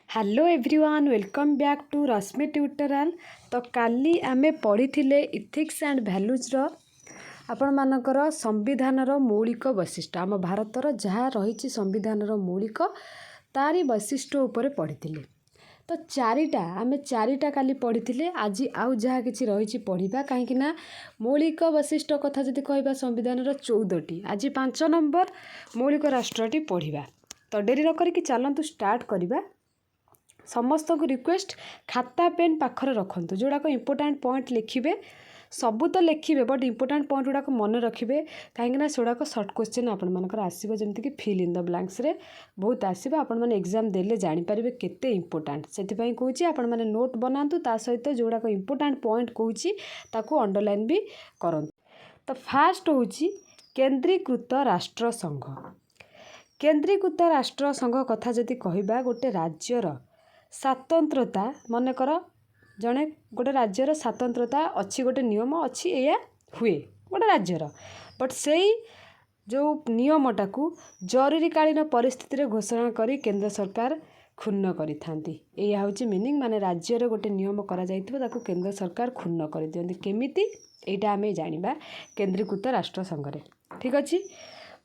Hello everyone welcome back to Rashmi tutorial. तो काली आमे पढ़ी इथिक्स एंड भैल्यूज आपण मानकर संविधानर मौलिक वैशिष्ट्य आम भारतर जहाँ रही संविधानर मौलिक तारी वैशिष्ट्य उपर पढ़ी। तो चारिटा आमे चारिटा काली पढ़ी आज आउ जहाँ किसी रही पढ़ा कहीं मौलिक वैशिष्ट्य कथा जदि कहबा संविधानर 14टी आज 5 नंबर मौलिक राष्ट्रटी पढ़ा। तो डेरी न करिकी चलतु स्टार्ट करवा। समस्त को रिक्वेस्ट खाता पेन पाखरे रखंतु जोड़ाक इंपोर्टाट पॉइंट लिखिबे सबू तो लिखिबे बट इंपोर्टाट पॉइंट गुड़ाक मन रखिबे कहीं सेगुड़ाक सर्ट क्वेश्चन आपण मानकर आसीबो जेमति कि फिल इन द ब्लैंक्स रे बहुत आसीबो आपण माने एग्जाम देले जानि परिबे केते इंपोर्टाट सेति पई कहूची आपण माने नोट बनांतु ता सहित जोड़ाक इंपोर्टाट पॉइंट कहूची ताकू अंडरलाइन भी करंतु। तो फास्ट होची केंद्रीकृत राष्ट्र संघ। केंद्रीकृत राष्ट्र संघ कथा जदि कहबा गोटे राज्यर स्वतंत्रता मनकर जड़े गोटे राज्यर स्वतंत्रता अच्छी गोटे नियम अच्छी या हुए गोटे राज्यर बट से जो नियमटा को जरूरीकालीन परिस्थिति घोषणा करी केंद्र सरकार क्षुण्ण करिथांती। एया होची मीनिंग माने राज्यर गोटे नियम करा जाइथिबो ताकू केंद्र सरकार क्षुण्ण करि दियंती केमिति एटा आमे जानिबा केंद्रीकृत राष्ट्र संघरे। ठीक अछि।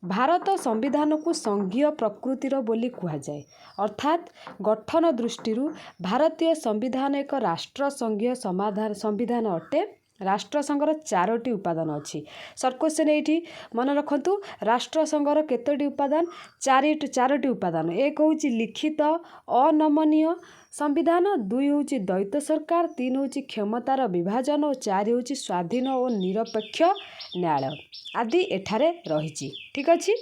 भारत संविधान को संघीय प्रकृतिर बोली कहा जाए अर्थात गठन दृष्टि भारतीय संविधान एक राष्ट्र संघीय संविधान अटे। राष्ट्र संघर 4टी उपादान अच्छी। सर्ट क्वेश्चन ये मन रखु राष्ट्र संघर केतोटी उपादान 4टी उपादान। एक हूँ लिखित अनमनीय संविधान, 2 हूँ द्वैत सरकार, 3 हूँ क्षमतार विभाजन और 4 हूँ स्वाधीन और निरपेक्ष न्यायालय आदि एठारे रही। ठीक अच्छे।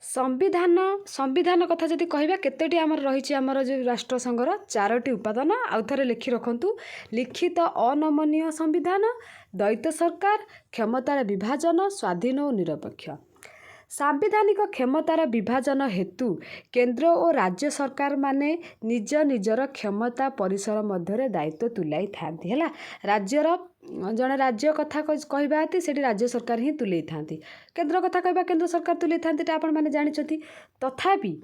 संविधान कथा जदि कहबा केतोटी आमर रही आमर जो राष्ट्र संघर 4टी उपादान आउ थरे लिखि रखंतु लिखित अनमनीय संविधान, द्वैत सरकार, क्षमतार विभाजन, स्वाधीन और निरपेक्ष। सांविधानिक क्षमतार विभाजन हेतु केंद्र और राज्य सरकार माने निज निजर क्षमता परिसर मध्य दायित्व तुलाई थांती है। राज्यर जड़े राज्य कथा कहबा से राज्य सरकार ही तुले था, केंद्र कथा कहबा केंद्र सरकार तुले था आपण मैंने जानते। तथापि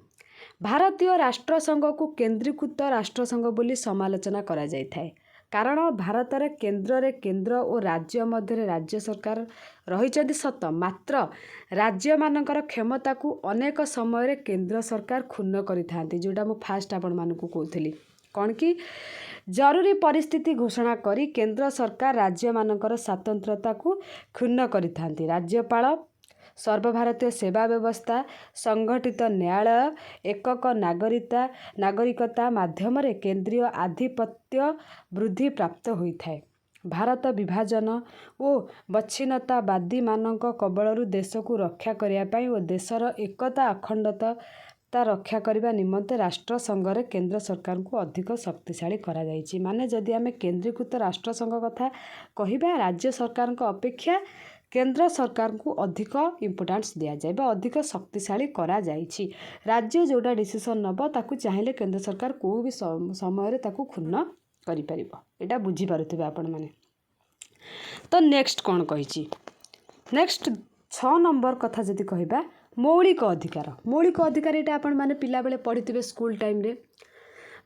भारतीय राष्ट्र संघ को केंद्रीकृत राष्ट्र संघ बोली समालोचना करा जाय थाए कारण भारत रे केंद्र और राज्य मध्य राज्य सरकार रही सत मात्र राज्य मानकर क्षमता को अनेक समय केंद्र सरकार क्षुण्ण करिथांती जोटा मु फास्ट आपण मानकु कहूली कौन कि जरूरी परिस्थिति घोषणा करी केंद्र सरकार राज्य मानकर स्वतंत्रता को क्षुण्ण करिथांती। राज्यपाल, सर्वभारतीय सेवा व्यवस्था, संगठित न्यायालय, एकक नागरिकता माध्यम केंद्रीय आधिपत्य वृद्धि प्राप्त होता है। भारत विभाजन और विच्छिन्नतावादी मानक कबलरू देश को रक्षा करने और देशर एकता अखंडता रक्षा करने निमंते राष्ट्र संघरे केंद्र सरकार को अधिक शक्तिशाली करा जायछि। माने जदि आमे केंद्रीकृत राष्ट्र संघ कथा कहिबा राज्य सरकार अपेक्षा केंद्र सरकार को अधिक इम्पोर्टान्स दिया जाए अधिक शक्तिशाली करा जायछि। राज्य जोड़ा डिसीजन नब ताकू चाहिले केंद्र सरकार को भी समय ताकू क्षुण्ण करि परिबो। एटा बुझी पारुथिबे आपण माने। तो नेक्स्ट कौन कहिछि नेक्स्ट 6 नंबर कथा जदि कहबा मौलिक अधिकार ये आपण माने पिला बेले पढ़िथिबे स्कूल टाइम रे।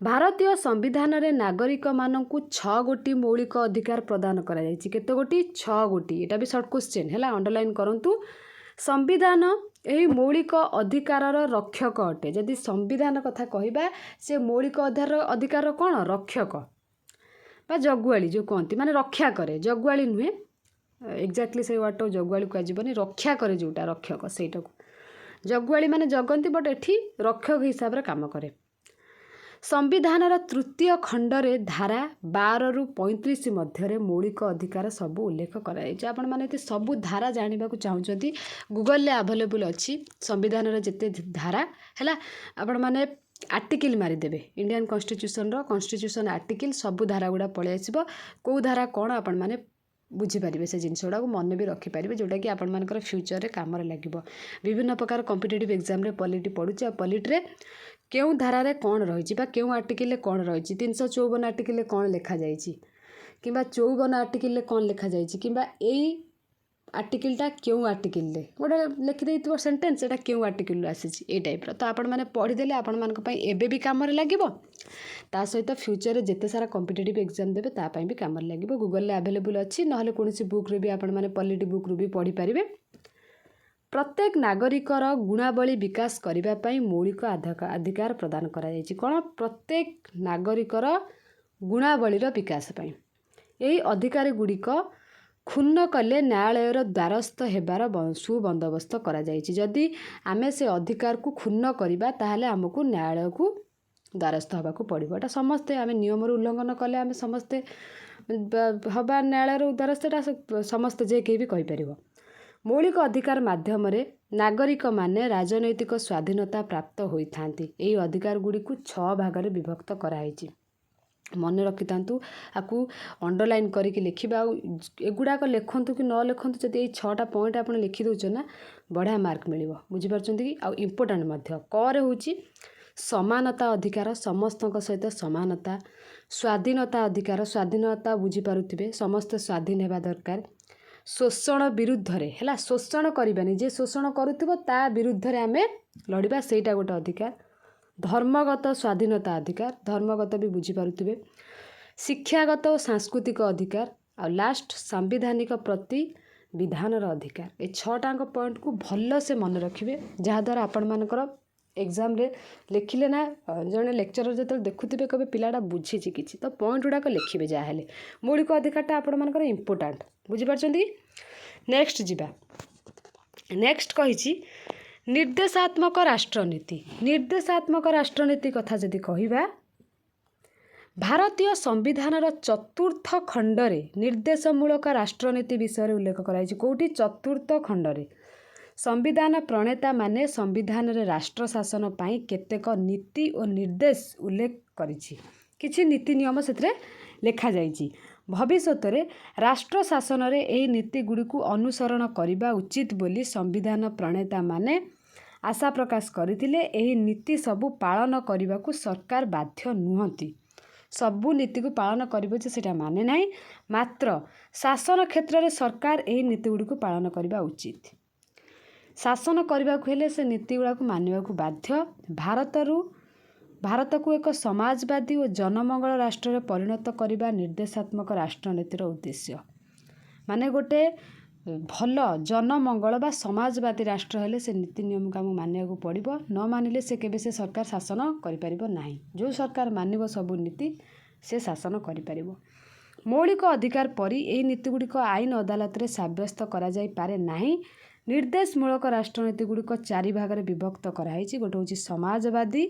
भारतीय संविधान रे नागरिक मानकु 6 गोटी मौलिक अधिकार प्रदान करा जायछि। केते गोटी 6 गोटी एटा भी शॉर्ट क्वेश्चन हैला अंडरलाइन करंतु। संविधान एही मौलिक अधिकारर रक्षक अटे। जदि संविधान कथा कहबा से मौलिक अधिकार कौन रक्षक बा जगुआली जो कहती माने रक्षा करे जगुआली नुहे एक्जाक्टली से वाट जगुआली कहजबनी रक्षा करे जोटा रक्षक सेटा जगुआली माने जगंती बट एठी रक्षक हिसाब रे काम करे। संविधानर 3य खंडरे धारा 12 रु 35 मध्य मौलिक अधिकार सबू उल्लेख कराई। आपण माने सबू धारा जानिबा को चाहुचंती गूगल ले अवेलेबल अच्छी संविधानर जेते धारा हैला आपण माने आर्टिकल मारिदेवे इंडियन कॉन्स्टिट्यूशन आर्टिकल सबू धारा गुड़ा पलि आसब कौ धारा कौन आपण माने बुझीपारे से जिन गुड़ा मन भी रखिपारे जोटा कि आपण मानकर फ्यूचर रे काम लगे। विभिन्न प्रकार कॉम्पिटिटिव एग्जाम रे पॉलिटी पढ़ुचे पॉलिटी रे क्यों धारा रे कौन रही क्यों आर्टिकल कौन रही 354 आर्टिकल कौन लिखा जाइए कि 54 आर्टिकल कौन लिखा जाइए कि आर्टिकलटा क्यों आर्टिकल गोटे लिखिदे सेंटेंस एटा क्यों आर्टिकल आसी ए टाइप्र तो आपण मैंने पढ़ीदेले आपण मानक एबे भी काम लगे ता सहित फ्यूचर रे जेते सारा कॉम्पिटिटिव एग्जाम देबे ता भी काम लगे गूगल रे अवेलेबल अच्छी ना कौन बुक रे भी आपण मैंने पॉलिटी बुक रू भी पढ़ी पारे प्रत्येक नागरिकर गुणावली विकास करने मौलिक अधिकार प्रदान करा कौन प्रत्येक नागरिकर गुणावलीर विकास यही अधिकार गुड़िक क्षुण्ण कले न्यायालयर द्वारस्थ हेबार सुबंदोबस्त करा जदि आमे से अधिकार को क्षुण्ण करवा ताहले आमको न्यायालय को द्वारस्थ हवा को पड़ो एटा समस्ते आमे नियम उल्लंघन कले आमे समस्ते हवा न्यायालयर द्वारस्थ समस्ते जे के भी कहीपर मौलिक अधिकार माध्यम नागरिक माने राजनैतिक स्वाधीनता प्राप्त होता यही अधिकार गुड़ी को 6 भाग में विभक्त कराई मन रखि था आपको अंडरलाइन करके लिखा एगुड़ाक लिखतु कि न लिखतु जब ये 6टा पॉइंट आप लिखी दौन बढ़िया मार्क मिल बुझीपार कि आउ इम्पोर्टाट क हूँ समानता अधिकार समस्त सहित समानता स्वाधीनता अधिकार स्वाधीनता बुझीपारे समस्त स्वाधीन होगा दरकार शोषण विरुद्ध है शोषण करवानी जे शोषण करुव ता विरुद्ध रे आमे लड़वा सेटा गोटे अधिकार धर्मगत स्वाधीनता अधिकार धर्मगत भी बुझीपारे शिक्षागत और सांस्कृतिक अधिकार आ लास्ट सांविधानिक प्रति विधानर अधिकार ये 6टाक पॉइंट को भल से मन रखिए जहाद्वारा आपण मानकर एग्जाम रे लिखिले ना जड़े लेक्चरर जो देखुवे कभी पिलाटा बुझी कि तो पॉइंट गुड़ाक लिखे जहाँले मौलिक अधिकारटा आपण मानकर इम्पोर्टाट बुझीपार नेक्स्ट जीवा नेक्स्ट कही निर्देशात्मक राष्ट्रनीति कथा जदि कहवा भारतीय संविधानर चतुर्थ खंडरे निर्देशमूलक राष्ट्रनीति विषय उल्लेख कराई कौटी चतुर्थ खंडरे संविधान प्रणेता माने संविधान रे राष्ट्र शासन पाई केतेक नीति और निर्देश उल्लेख करिछि किछि नीति नियम सेतरे लेखा जाइछि भविष्यत रे राष्ट्र शासन रे एही नीति गुडी को अनुसरण करिबा उचित बोली संविधान प्रणेता माने आशा प्रकाश करथिले एही नीति सबु पालन करिबा को सरकार बाध्य नुहंती सबु नीति को पालन करिबो जे सेटा माने नाही मात्र शासन क्षेत्र रे सरकार एही नीति गुडी को पालन करिबा उचित शासन करने को हेले से नीति गुड़ा को मानवा को बाध्य भारत को एक समाजवादी और जनमंगल राष्ट्र में परिणत करने निर्देशात्मक राष्ट्रनीतिर उद्देश्य माने गोटे भल जनमंगल बा समाजवादी राष्ट्र हेले से नीति नियम को आम मानवा को पड़ो न मानिले से केबे से सरकार शासन करिपारिबो नाही जो सरकार मानिबो सबु नीति से शासन करिपारिबो मौलिक अधिकार परी एही नीति गुड़िक आईन अदालत रे साब्यस्त करा जाई पारे नाही निर्देशमूलक राष्ट्रनीति गुड़िक 4 भाग में विभक्त कराई गोटे हूँ समाजवादी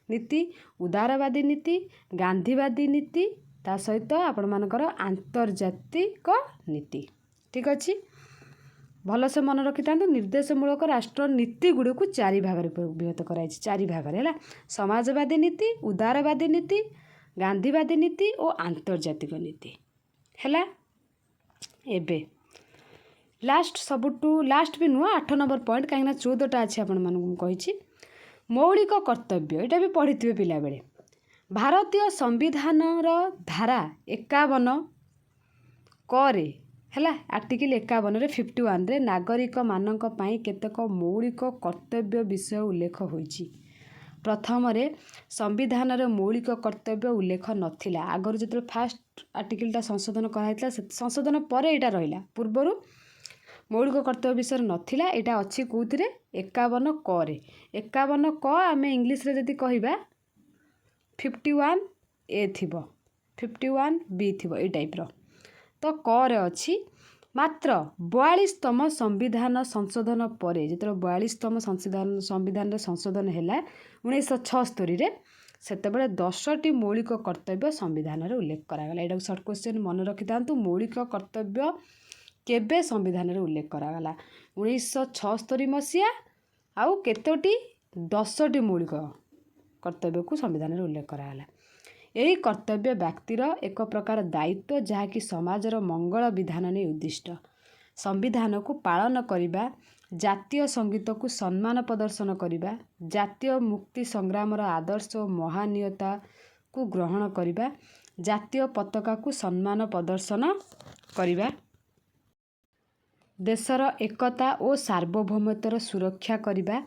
नीति उदारवादी नीति गांधीवादी नीति ता सहित आपण मानकर आंतर्जातिक नीति ठीक अच्छे भल से मन रखि था निर्देशमूलक राष्ट्रनीति गुड़िक 4 भाग में विभक्त कराई 4 भाग है समाजवादी नीति उदारवादी नीति गांधीवादी नीति और आंतर्जातिक नीति है एबे लास्ट सबुठू लास्ट भी नुह 8 नंबर पॉइंट कहीं 14टा अच्छी आपको मौलिक कर्तव्य यहाँ भी पढ़ी थे पिला बेले भारतीय संविधान धारा 51 करे है आर्टिकल 51 रे 51 रे नागरिक मानक पई केतक मौलिक कर्तव्य विषय उल्लेख होईछि प्रथम रे संविधान रे मौलिक कर्तव्य उल्लेख नथिला आगर जो फास्ट आर्टिकलटा संशोधन कराइला संशोधन पर यहाँ रहा पूर्वर मौलिक कर्तव्य विषय नथिला एटा अच्छी कौथिरे 51 क रे 51 क आम इंग्लीश रे जदि कहबा 51 ए थिबो 51 बी थिबो ए टाइप रो तो क रे अच्छी मात्र 42तम संविधान संशोधन पर जो 42तम संविधान रे संशोधन है 1976 रे सेतेबेले 10टी मौलिक कर्तव्य संविधान रे उल्लेख करागला एटा शॉर्ट क्वेश्चन मन रखि थांतु मौलिक कर्तव्य केबे संविधान रे उल्लेख करागला 1976 मसीहा आउ केतोटी 10टी मौलिक कर्तव्य को संविधान रे उल्लेख करागला यही कर्तव्य व्यक्तिर एक प्रकार दायित्व जहाँकि समाजर मंगल विधान ने उद्दिष्ट संविधान को पालन करिबा जातीय संगीत को सम्मान प्रदर्शन करिबा जातीय मुक्ति संग्रामर आदर्श और महानीयता को ग्रहण करिबा जातीय पताका को सम्मान प्रदर्शन करिबा देशर एकता और सार्वभौमत्वर सुरक्षा करिबा,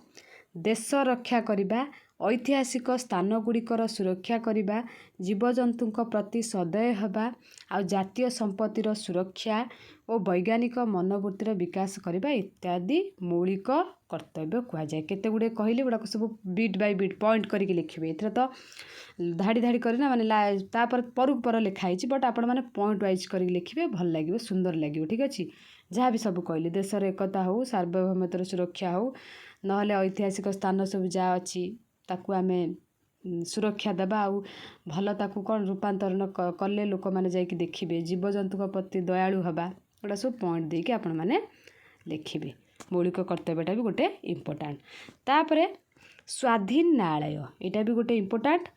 देश रक्षा करिबा, ऐतिहासिक स्थान गुड़िकर सुरक्षा करिबा, जीवजंतुଙ୍କ प्रति सदय हेबा, आ जातीय संपत्तिर सुरक्षा और वैज्ञानिक मनोवृत्तिर विकास करिबा इत्यादि मौलिक कर्तव्य कुआ जाए। केते गुडे कहले गुडाक सब बीट बाय बीट पॉइंट करिके लिखिबे। एथरे तो धाड़ी धाड़ी करना माने तापर परु पर लिखा होइछि, बट आपण माने पॉइंट वाइज करिके लिखिबे, भल लागिबो, सुंदर लागिबो। ठीक अछि। जहाँ भी सब कहले देशर एकता हो, सार्वभौमत्वर सुरक्षा हो, नहले ऐतिहासिक स्थान सब जा अछि ताकू आमे सुरक्षा देबा, आउ भल ताकू कौन रूपांतरण कले लोक माने जाइके देखिबे, जीवजंतु प्रति दयालु हबा, गोटा सब पॉइंट देके आपण माने लिखिबे। मौलिक कर्तव्यटा भी गोटे इम्पोर्टाट। तापरे स्वाधीन न्यायालय, यहाँ भी गोटे इम्पोर्टाट।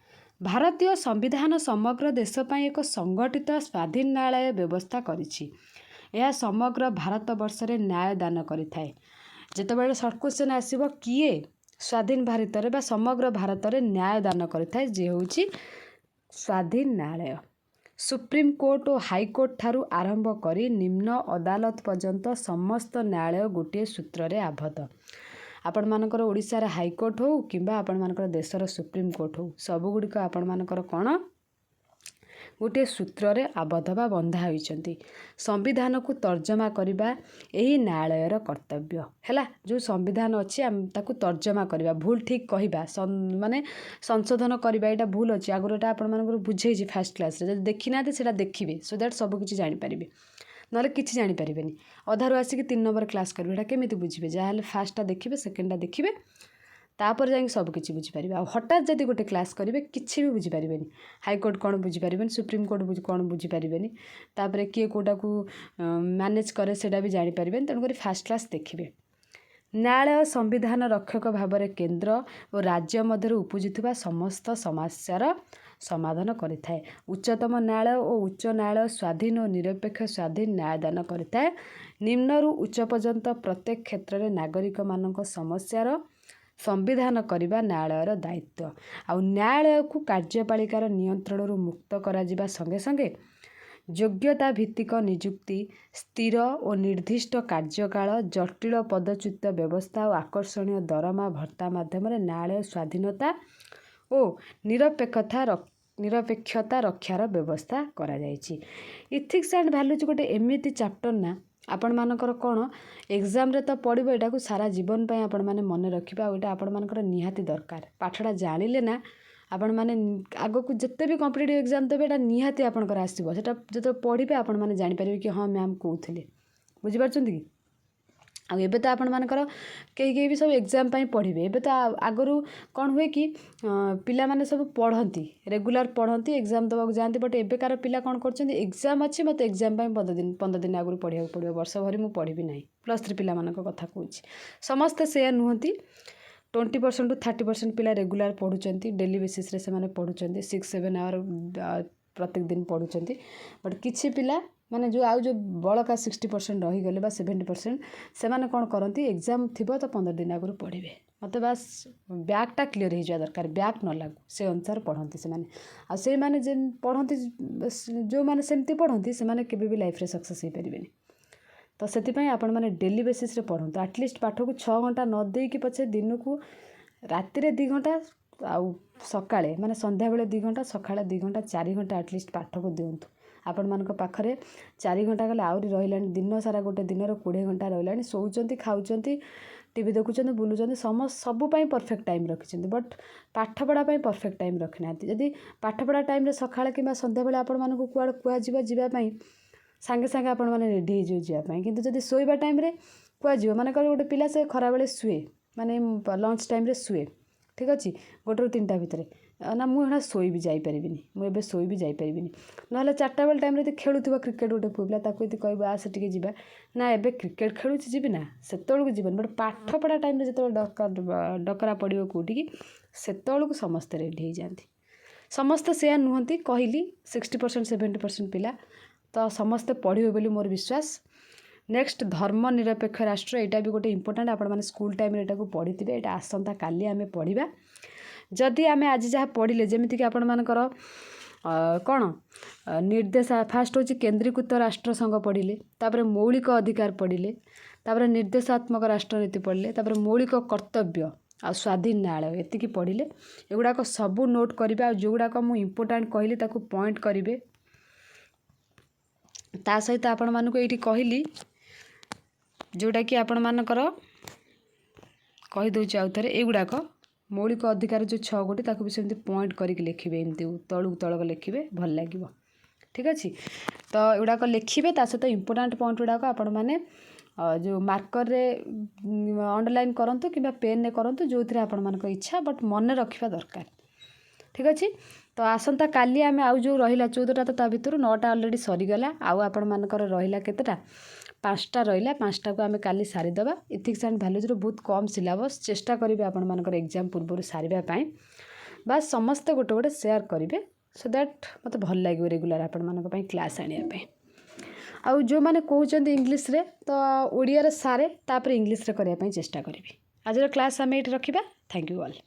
भारतीय संविधान समग्र देश पाई एक संगठित स्वाधीन न्यायालय व्यवस्था करिछि। यह समग्र भारत वर्ष रे न्याय दान करिथाए। जेतेबेले सर्ट क्वेश्चन आसीबो किए स्वाधीन भारत रे बा समग्र भारत रे न्याय दान करिथाए, जे होउछि स्वाधीन न्यायालय। सुप्रीम कोर्ट और हाईकोर्ट ठारू आरंभ करी निम्न अदालत पर्यंत समस्त न्यायालय गोटे सूत्र रे आबद्ध। आपण मानकर ओडिसा रे हाईकोर्ट हो किंबा आपण मानकर देशर सुप्रीम कोर्ट हो, सब गुड़िक आपण मानकर कौन गोटे सूत्र रे आबद्ध बा बंधा होइछंती। संविधान को तर्जमा करिबा एही न्यायालयर कर्तव्य हैला। जो संविधान अछि हम ताकू तर्जमा करिबा, भूल ठीक कहिबा, माने संशोधन करिबा, एटा भूल अछि आगुर एटा आपण मानकर बुझेछि फास्ट क्लास रे। जदि देखि नाते सेटा देखिबे, सो दैट सब किछि जानि परिबे, नले किछि जानि परिबेनी। अधारु आसिक 3 नंबर क्लास करिबे, एटा केमिति बुझिबे? जाहले फास्टटा देखिबे, सेकेंडटा देखिबे, तापर जाई सब किछि बुझि परिबे। आ हठात जदि गोटे क्लास करिबे किछि भी बुझि परिबेनी। हाईकोर्ट कौन बुझि परिबेनी, सुप्रीम कोर्ट कौन बुझि परिबेनी, तापर किए कोटा को मैनेज करे सेटा भी जानि परिबेनी। तेणु करी फास्ट क्लास देखिबे। न्यायालय संविधान रक्षक भाव केंद्र और राज्य मध्य उपजुवा समस्त समस्यार समाधान करिथाए। उच्चतम न्यायालय और उच्च न्यायालय स्वाधीन और निरपेक्ष स्वाधीन न्यायदान करिथाए। निम्नरू उच्च पर्यंत प्रत्येक क्षेत्र में नागरिक मानक समस्यार संविधान करने न्यायालयर दायित्व। आ न्यायालय को कार्यपालिकार नियंत्रण मुक्त करा जिबा संगे संगे योग्यता भित्तिक नियुक्ति, स्थिर और निर्दिष्ट कार्यकाल, जटिल पदच्युत व्यवस्था और आकर्षणीय दरमा भत्ता माध्यम न्यायालय स्वाधीनता और निरपेक्षता रक्षार व्यवस्था करा जायछि। इथिक्स एंड वैल्यूज गोटे एमिति चैप्टर ना आपण मानकर कौन एग्जाम रे तो पढ़ो, यहाँ को सारा जीवन पे आपण माने मन रखिबा, और आपण मानकर निहाती दरकार। पाठटा जानिले ना आपण माने आगो को जिते भी कॉम्पिटिटिव एग्जाम देबे एटा निहाती आपनकर आसीबो। सेटा जतो पढ़िबे आपण माने जानि परिबे कि हाँ मैम कहउथिले, बुझि पारछन्ती कि। आ एबे तो आपण मानकर कई भी सब एग्जाम पाई पढ़िबे। एबे तो आगरू कौन हुए कि पिला माने सब पढ़ती, रेगुलर पढ़ती, एग्जाम दबाक जाती, बट एबेकार पिला कौन करछन्ती एग्जाम अच्छी मत एग्जाम पाई 15 दिन आगरू पढ़िया पड़ो, वर्ष भरी मु पढ़ी ना। +3 पिला मानक कथा कहूँ, समस्ते से नुहति। 20% टू 30% पिला रेगुलर पढ़ुचंती, डेली बेसिस रे से माने पढ़ुचंती, 6-7 आवर प्रत्येक दिन पढ़ुचंती। बट किछि पिला माने जो आउ जो बड़का 60% रहीगले बा 70% से माने कौन करती एग्जाम थिबो तो 15 दिन आगरू पढ़े। मत बास बैकटा क्लीयर हो जा दरकार, बैक न लागू से अनुसार पढ़ती से माने। आ से माने जे पढ़ती जो माने सेमती पढ़ती से माने केबे भी लाइफ रे सक्सेस हो परिबेनी। तो से आपण मैंने डेली बेसिस रे पढ़ते, आटलिस्ट पाठ को 6 घंटा न देकी पछे दिन को राति रे 2 घंटा आउ सकाळे माने संध्या बेले 2 घंटा, सकाळे 2 घंटा, 4 घंटा आटलिस्ट पाठ को दिंतु। आपण मानक पाखरे 4 घंटा गले आउरी रहिलानी, दिन सारा गोटे दिन 20 घंटा रहिलानी, सोउचंती, खाउचंती, टीवी देखुचंती, बुलुचंती, सबु पाई परफेक्ट टाइम रखिचंती। बट पाठ पढ़ा पाई परफेक्ट टाइम रखि नांती। जदि पाठ पढ़ा टाइम रे सकाळे किबा संध्या बेले आपण मानक कुआड कुआ जिबा पाई सांगे सांगे आपण माने रेडी हो जाए, किंतु जदि सोइबा टाइम रे कुआ जीव माने कर गोटे पिला से खरा बेले सुए माने लंच टाइम रे सुए, ठीक अच्छे 1 ରୁ 3ଟା भितर ना मुझे शोई भी जापरिनी, मुझे शोई भी जापरिनी। ना 4टा बेल टाइम खेलुव क्रिकेट गोटे पुला ताको यदि कह आसे टिके जीवा ना एबे क्रिकेट खेलुँ जीवी ना से जीवन, बट पाठ पढ़ा टाइम जो डकरा पड़ो कौटी से समस्ते रेडी हो जाती। समस्ते से नुहति कहली 60% 70% पिला तो समस्ते पढ़े बोली मोर विश्वास। नेक्स्ट धर्म निरपेक्ष राष्ट्र, यहाँ भी गोटे इंपोर्टेंट आपण मैंने स्कूल टाइम एटा को पढ़ी थे, यहाँ आसंता काली आमे पढ़ा। जदि आमे आज जहाँ पढ़ले जमीक आपण मानकर କ'ଣ ନିର୍ଦ୍ଦେଶ ଫାଷ୍ଟ ହେଉଛି କେନ୍ଦ୍ରୀକୃତ ରାଷ୍ଟ୍ରସଂଘ ପଢ଼ିଲେ, ତାପରେ ମୌଳିକ ଅଧିକାର ପଢ଼ିଲେ, ତାପରେ ନିର୍ଦ୍ଦେଶାତ୍ମକ ରାଷ୍ଟ୍ରନୀତି ପଢ଼ିଲେ, ତାପରେ ମୌଳିକ କର୍ତ୍ତବ୍ୟ ଆଉ ସ୍ୱାଧୀନ ନ୍ୟାୟାଳୟ, ଏତିକି ପଢ଼ିଲେ। ଏଗୁଡ଼ାକ ସବୁ ନୋଟ୍ କରିବେ। ଆଉ ଯେଉଁଗୁଡ଼ାକ ମୁଁ ଇମ୍ପୋର୍ଟାଣ୍ଟ କହିଲି ତାକୁ ପଏଣ୍ଟ କରିବେ। ତା ସହିତ ଆପଣମାନଙ୍କୁ ଏଇଠି କହିଲି ଯେଉଁଟାକି ଆପଣମାନଙ୍କର କହିଦେଉଛି ଆଉ ଥରେ, ଏଇଗୁଡ଼ାକ ମୌଳିକ ଅଧିକାର ଯେଉଁ 6 ଗୋଟି ତାକୁ ବି ସେମିତି ପଏଣ୍ଟ କରିକି ଲେଖିବେ, ଏମିତି ତଳକୁ ତଳକ ଲେଖିବେ, ଭଲ ଲାଗିବ। ଠିକ୍ ଅଛି, ତ ଏଗୁଡ଼ାକ ଲେଖିବେ। ତା ସହିତ ଇମ୍ପୋର୍ଟାଣ୍ଟ ପଏଣ୍ଟ ଗୁଡ଼ାକ ଆପଣମାନେ ଯେଉଁ ମାର୍କରରେ ଅଣ୍ଡରଲାଇନ୍ କରନ୍ତୁ କିମ୍ବା ପେନ୍ରେ କରନ୍ତୁ, ଯେଉଁଥିରେ ଆପଣମାନଙ୍କ ଇଚ୍ଛା, ବଟ୍ ମନେ ରଖିବା ଦରକାର। ଠିକ୍ ଅଛି, ତ ଆସନ୍ତା କାଲି ଆମେ ଆଉ ଯେଉଁ ରହିଲା 14ଟା, ତ ତା ଭିତରୁ 9ଟା ଅଲରେଡ଼ି ସରିଗଲା। ଆଉ ଆପଣମାନଙ୍କର ରହିଲା କେତେଟା? 5ଟା ରହିଲା। 5ଟାକୁ ଆମେ କାଲି ସାରିଦେବା। ଇଥିକ୍ସ ଆଣ୍ଡ ଭ୍ୟାଲୁଜ୍ର ବହୁତ କମ୍ ସିଲାବସ୍, ଚେଷ୍ଟା କରିବେ ଆପଣମାନଙ୍କର ଏକ୍ଜାମ୍ ପୂର୍ବରୁ ସାରିବା ପାଇଁ। ବାସ୍ ସମସ୍ତେ ଗୋଟେ ଗୋଟେ ସେୟାର କରିବେ, ସୋ ଦ୍ୟାଟ୍ ମୋତେ ଭଲ ଲାଗିବ ରେଗୁଲାର ଆପଣମାନଙ୍କ ପାଇଁ କ୍ଲାସ୍ ଆଣିବା ପାଇଁ। ଆଉ ଯେଉଁମାନେ କହୁଛନ୍ତି ଇଂଲିଶରେ, ତ ଓଡ଼ିଆରେ ସାରେ, ତାପରେ ଇଂଲିଶରେ କରିବା ପାଇଁ ଚେଷ୍ଟା କରିବି। ଆଜିର କ୍ଲାସ୍ ଆମେ ଏଇଠି ରଖିବା। Thank you all.